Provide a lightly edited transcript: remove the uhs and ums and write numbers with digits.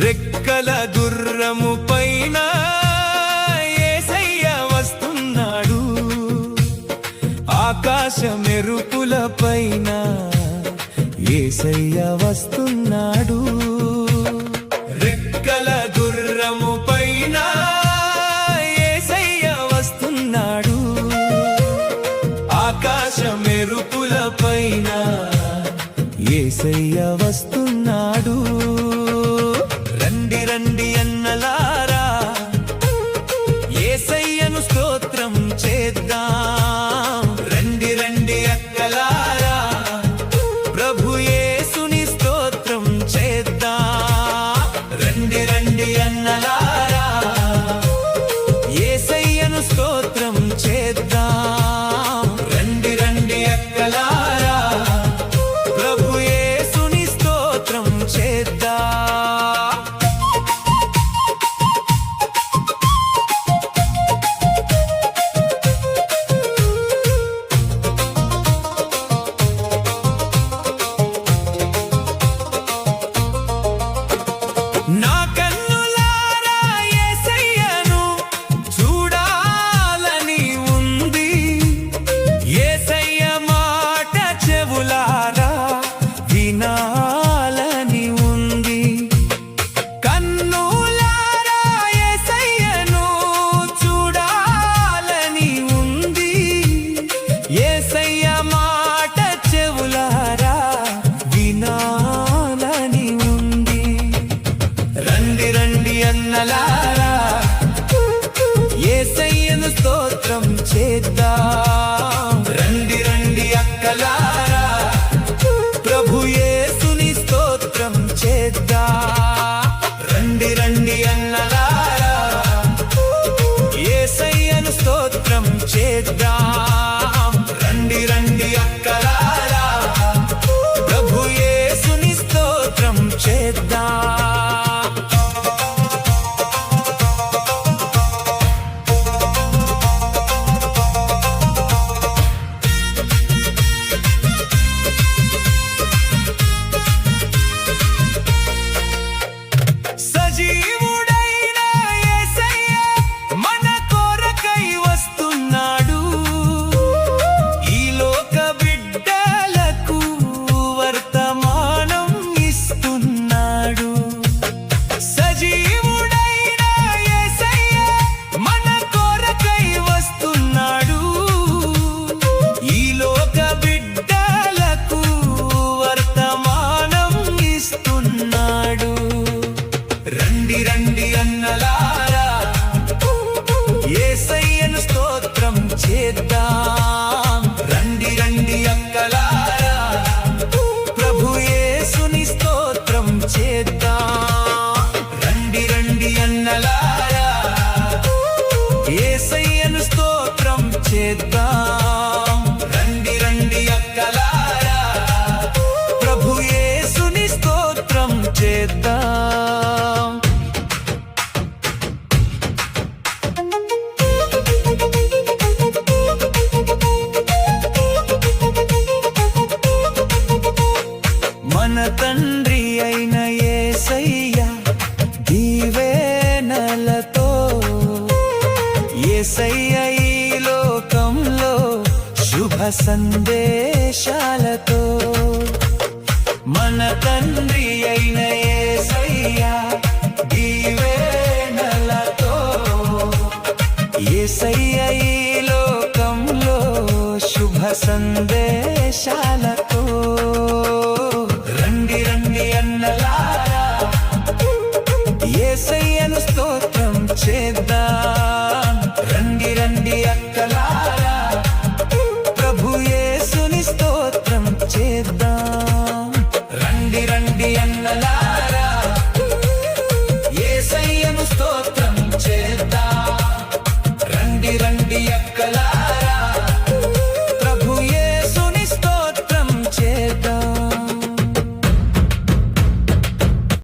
రెక్కల గుర్రము పైన యేసయ్య వస్తున్నాడు, ఆకాశ మెరుపుల పైన యేసయ్య వస్తున్నాడు. రెక్కల గుర్రము పైన యేసయ్య వస్తున్నాడు, ఆకాశ మెరుపుల పైన యేసయ్య వస్తున్నాడు. రండి రండి అన్నలారా, యేసయ్యను స్తోత్రం చేద్దాం. రండి రండి అక్కలారా, ప్రభు యేసుని స్తోత్రం చేద్దాం. రండి రండి అన్నలారా, యేసయ్యను స్తోత్రం చేద్దాం. రండి రండి అక్కలారా, ప్రభు యేసుని స్తోత్రం చేద్దాం. నా కన్నులారా యేసయ్యను చూడాలని ఉంది, యేసయ్య మాట చెవులారా వినాలని ఉంది. కన్నులారా యేసయ్యను చూడాలని ఉంది, యేసయ్య మాట చెవులారా వినాలని ఉంది. రండి రండి అన్నలారా, యేసయ్యను స్తోత్రం చేద్దాం. రండి రండి అక్కలారా, ప్రభు యేసుని స్తోత్రం చేద్దాం. రండి రండి అన్నలారా, యేసయ్యను స్తోత్రం చేద్దాం. రండి రండి అక్కలారా, ప్రభు యేసుని స్తోత్రం చేద్దాం. సజీవుడైన యేసయ్య మన కొరకై వస్తున్నాడు, ఈ లోక బిడ్డలకు వర్తమానం ఇస్తున్నాడు. సజీవుడైన యేసయ్య మన కొరకై వస్తున్నాడు, ఈ లోక బిడ్డలకు వర్తమానం ఇస్తున్నాడు. రండి రండి అన్నలారా, యేసయ్యను స్తోత్రం చేద్దాం. రండి రండి అక్కలారా, ప్రభు యేసుని స్తోత్రం చేద్దాం. రండి రండి అన్నలారా, యేసయ్యను స్తోత్రం చేద్దాం. రండి రండి అక్కలారా, ప్రభు యేసుని స్తోత్రం చేద్దాం. మన తండ్రి అయిన యేసయ్య దీవెనలతో, యేసయ్య ఈ లోకంలో శుభ సందేశాలతో. మన తండ్రి అయిన యేసయ్య దీవెనలతో, యేసయ్య ఈ లోకంలో శుభ సందేశాలతో. రండి రండి అన్నలారా, యేసయ్యను స్తోత్రం చేద్దాం.